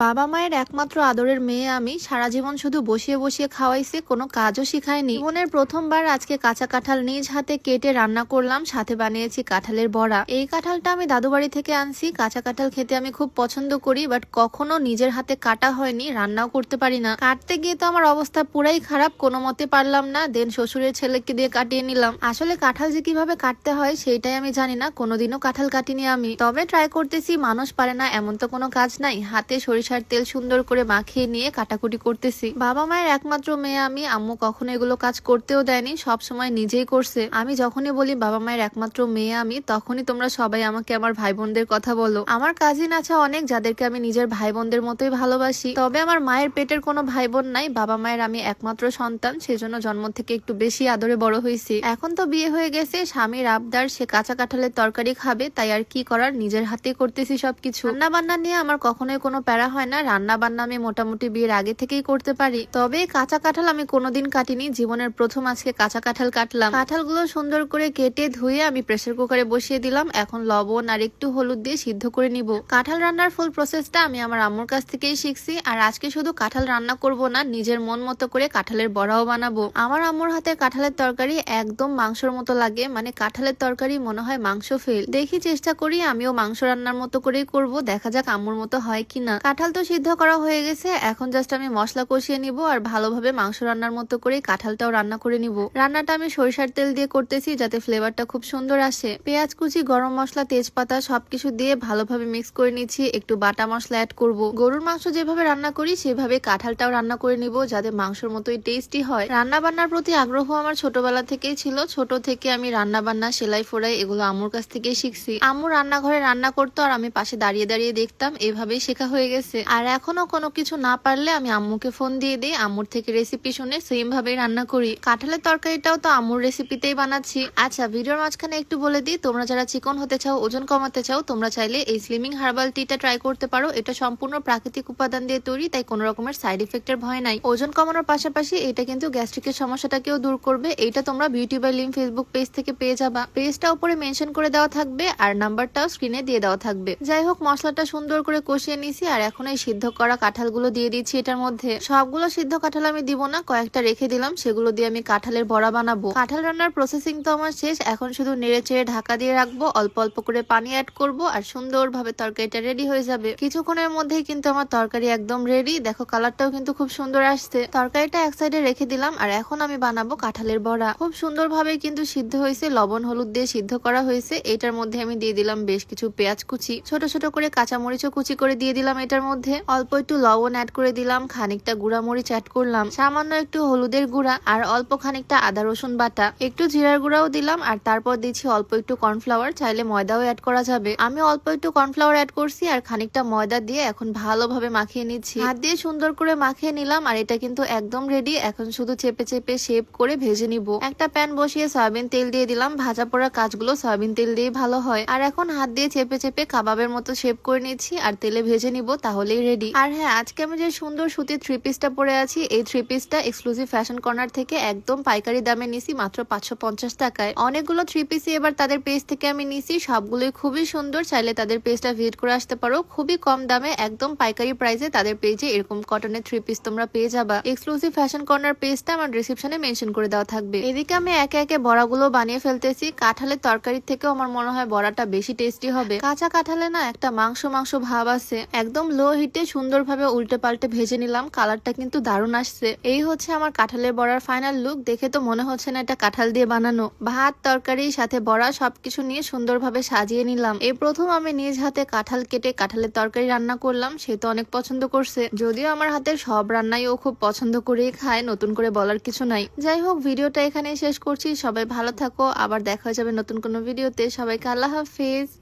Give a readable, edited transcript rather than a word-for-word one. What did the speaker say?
বাবা মায়ের একমাত্র আদরের মেয়ে আমি। সারা জীবন শুধু বসিয়ে বসিয়ে খাওয়াইছে, কোনো কাজও শিখায়নি। জীবনের প্রথমবার আজকে কাঁচা কাঁঠাল নিজ হাতে কেটে রান্না করলাম, সাথে বানিয়েছি কাঁঠালের বড়া। এই কাঁঠালটা আমি দাদু বাড়ি থেকে আনছি। কাঁচা কাঁঠাল খেতে আমি খুব পছন্দ করি, বাট কখনো নিজের হাতে কাটা হয়নি, রান্নাও করতে পারি না। কাটতে গিয়ে তো আমার অবস্থা পুরাই খারাপ, কোনো মতে পারলাম না। দেন শ্বশুরের ছেলেকে দিয়ে কাটিয়ে নিলাম। আসলে কাঁঠাল যে কিভাবে কাটতে হয় সেইটাই আমি জানি না, কোনোদিনও কাঁঠাল কাটিনি আমি। তবে ট্রাই করতেছি, মানুষ পারে না এমন তো কোনো কাজ নাই। হাতে সরিষার তেল সুন্দর করে মাখিয়ে নিয়ে কাটাকুটি করতেছি। বাবা মায়ের একমাত্র মেয়ে আমি, আম্মু কখনো এগুলো কাজ করতেও দেয়নি, সব সময় নিজেই করছে। আমি যখনই বলি বাবা মায়ের একমাত্র মেয়ে আমি, তখনই তোমরা সবাই আমাকে আমার ভাই বোনদের কথা বলো। আমার কাজিন আছে অনেক, যাদেরকে আমি নিজের ভাই বোনদের মতোই ভালোবাসি। তবে আমার মায়ের পেটের কোনো ভাই বোন নাই, বাবা মায়ের আমি একমাত্র সন্তান, সেজন্য জন্ম থেকে একটু বেশি আদরে বড় হয়েছি। এখন তো বিয়ে হয়ে গেছে, স্বামীর আবদার, সে কাঁচা কাঁঠালের তরকারি খাবে, তাই আর কি করার, নিজের হাতে করতেছি সবকিছু। রান্না বান্না নিয়ে আমার কখনোই কোনো প্যারা হয় না, রান্না বান্না আমি মোটামুটি বিয়ের আগে থেকেই করতে পারি। তবে কাঁচা কাঁঠাল আমি কোনোদিন কাটিনি, জীবনের প্রথম আজকে কাঁচা কাঁঠাল কাটলাম। কাঁঠালগুলো সুন্দর করে কেটে ধুয়ে আমি প্রেসার কুকারে বসিয়ে দিলাম। এখন লবণ আর একটু হলুদ দিয়ে সিদ্ধ করে নিব। কাঁঠাল রান্নার ফুল প্রসেসটা আমি আমার আম্মুর কাছ থেকেই শিখছি। আর আজকে শুধু কাঁঠাল রান্না করব না, নিজের মন মতো করে কাঁঠালের বড়াও বানাবো। আমার আম্মুর হাতে কাঁঠালের তরকারি একদম মাংসের মতো লাগে, মানে কাঁঠালের তরকারি মনে হয় মাংস ফেল। দেখি চেষ্টা করি আমিও মাংস রান্নার মতো করেই করব, দেখা যাক আম্মুর মতো হয় কিনা। কাঁঠাল তো সিদ্ধ করা হয়ে গেছে, এখন জাস্ট আমি মশলা কষিয়ে নিব আর ভালোভাবে মাংস রান্নার মতো করে কাঁঠালটাও রান্না করে নিব। রান্নাটা আমি সরিষার তেল দিয়ে করতেছি, যাতে ফ্লেভারটা খুব সুন্দর আসে। পেঁয়াজ কুচি, গরম মশলা, তেজপাতা সবকিছু দিয়ে ভালোভাবে মিক্স করে নিচ্ছি। একটু বাটা মশলা অ্যাড করব। গরুর মাংস যেভাবে রান্না করি সেভাবে কাঁঠালটাও রান্না করে নিব, যাতে মাংসের মতোই টেস্টি হয়। রান্না বান্নার প্রতি আগ্রহ আমার ছোটবেলা থেকেই ছিল। ছোট থেকে আমি রান্না বান্না, সেলাই ফোড়াই এগুলো আম্মুর কাছ থেকেই শিখছি। আম্মু রান্নাঘরে রান্না করতো আর আমি পাশে দাঁড়িয়ে দাঁড়িয়ে দেখতাম, এভাবেই শেখা হয়ে গেছে। আর এখনো কোনো কিছু না পারলে আমি আম্মুকে ফোন দিয়ে দিই, আম্মুর থেকে রেসিপি শুনে সেম ভাবেই রান্না করি। কাঁঠালের তরকারিটাও তো আম্মুর রেসিপিতেই বানাচ্ছি। আচ্ছা, ভিডিওর মাঝখানে একটু বলে দিই, তোমরা যারা চিকন হতে চাও, ওজন কমাতে চাও, তোমরা চাইলে এই স্লিমিং হার্বাল টিটা ট্রাই করতে পারো। এটা সম্পূর্ণ প্রাকৃতিক উপাদান দিয়ে তৈরি, তাই কোনো রকমের সাইড ইফেক্টের ভয় নাই। ওজন কমানোর পাশাপাশি এটা কিন্তু গ্যাস্ট্রিকের সমস্যাটাকেও দূর করবে। এইটা তোমরা বিউটি বাই লিম ফেসবুক পেজ থেকে পেয়ে যাবা। পেজটা উপরে মেনশন করে দেওয়া থাকবে আর নাম্বারটাও স্ক্রিনে দিয়ে দেওয়া থাকবে। যাই হোক, মশলাটা সুন্দর করে কষিয়ে নিছি আর এখন এই সিদ্ধ করা কাঁঠালগুলো দিয়ে দিচ্ছি এটার মধ্যে। সবগুলো সিদ্ধ কাঁঠাল আমি দিব না, কয়েকটা রেখে দিলাম, সেগুলো দিয়ে আমি কাঁঠালের বড়া বানাবো। কাঁঠাল রান্নার প্রসেসিং তো আমার শেষ, এখন শুধু নেড়ে চেড়ে ঢাকা দিয়ে রাখবো। অল্প অল্প করে পানি অ্যাড করব আর সুন্দরভাবে তরকারিটা রেডি হয়ে যাবে। কিছুক্ষণের মধ্যেই কিন্তু আমার তরকারি একদম রেডি। দেখো কালারটাও কিন্তু খুব সুন্দর আসছে। তরকারিটা এক সাইডে রেখে দিলাম আর এখন আমি বানাবো কাঁঠালের বড়া। খুব সুন্দরভাবে কিন্তু সিদ্ধ হয়েছে, লবণ হলুদ দিয়ে সিদ্ধ করা হয়েছে। এটার মধ্যে আমি দিয়ে দিলাম বেশ কিছু পেঁয়াজ কুচি, ছোট ছোট করে কাঁচামরিচও কুচি করে দিয়ে দিলাম। এটার মধ্যে অল্প একটু লবণ অ্যাড করে দিলাম, খানিকটা গুঁড়া মরিচ অ্যাড করলাম, সামান্য একটু হলুদের গুঁড়া আর অল্প খানিকটা আদা রসুন বাটা, একটু জিরার গুঁড়াও দিলাম। আর তারপর দিচ্ছি অল্প একটু কর্নফ্লাওয়ার, চাইলে ময়দাও অ্যাড করা যাবে। আমি অল্প একটু কর্নফ্লাওয়ার অ্যাড করছি আর খানিকটা ময়দা দিয়ে এখন ভালোভাবে মাখিয়ে নিচ্ছি। হাত দিয়ে সুন্দর করে মাখিয়ে নিলাম আর এটা কিন্তু একদম রেডি। এখন শুধু চেপে চেপে শেপ করে ভেজে নিব। একটা প্যান বসিয়ে সয়াবিন তেল দিয়ে দিলাম। ভাজা পোড়া কাজগুলো সয়াবিন তেল দিয়ে ভালো হয়। আর এখন হাত দিয়ে চেপে চেপে কাবাবের মতো শেপ করে নিচ্ছি আর তেলে ভেজে নিব, তাহলেই রেডি। আর হ্যাঁ, আজকে আমি যে সুন্দর সুতির থ্রি পিসটা পরে আছি, এই থ্রি পিসটা এক্সক্লুসিভ ফ্যাশন কর্নার থেকে একদম পাইকারি দামে নিছি, মাত্র 550 টাকায়। অনেকগুলো থ্রি পিসই এবার তাদের পেজ থেকে আমি নিছি, সবগুলোই খুবই সুন্দর। চাইলে তাদের পেজটা ভিজিট করে আসতে পারো। খুবই কম দামে একদম পাইকারি প্রাইসে তাদের পেজে এরকম কটনের থ্রি পিস তোমরা পেয়ে যাবা। এক্সক্লুসিভ ফ্যাশন কর্নার পেজটা আমার ডেসক্রিপশনে মেনশন করে দেওয়া থাকবে। এদিকে আমি একে একে বড়াগুলো বানিয়ে ফেলতেছি। কাঁঠালের তরকারির থেকেও আমার মনে হয় বড়াটা বেশি টেস্টি হবে। কাঁচা কাঁঠালে না একটা মাংস মাংস ভাব আছে। একদম লো হিটে সুন্দরভাবে উল্টে পাল্টে ভেজে নিলাম, কালারটা কিন্তু দারুণ আসছে। এই হচ্ছে আমার কাঁঠালের বড়ার ফাইনাল লুক। দেখে তো মনে হচ্ছে না এটা কাঁঠাল দিয়ে বানানো। ভাত, তরকারি, সাথে বড়া সবকিছু নিয়ে সুন্দরভাবে সাজিয়ে নিলাম। এই প্রথম আমি নিজ হাতে কাঁঠাল কেটে কাঁঠালের তরকারি রান্না করলাম, সে তো অনেক পছন্দ করছে। যদিও আমার হাতের সব রান্নাই ও খুব পছন্দ করেই খায়, নতুন করে বলার কিছু নাই। যাই হোক, ভিডিওটা এখানেই শেষ করছি। সবাই ভালো থাকো, আবার দেখা হয়ে যাবে নতুন কোনো ভিডিওতে। সবাইকে আল্লাহ হাফিজ।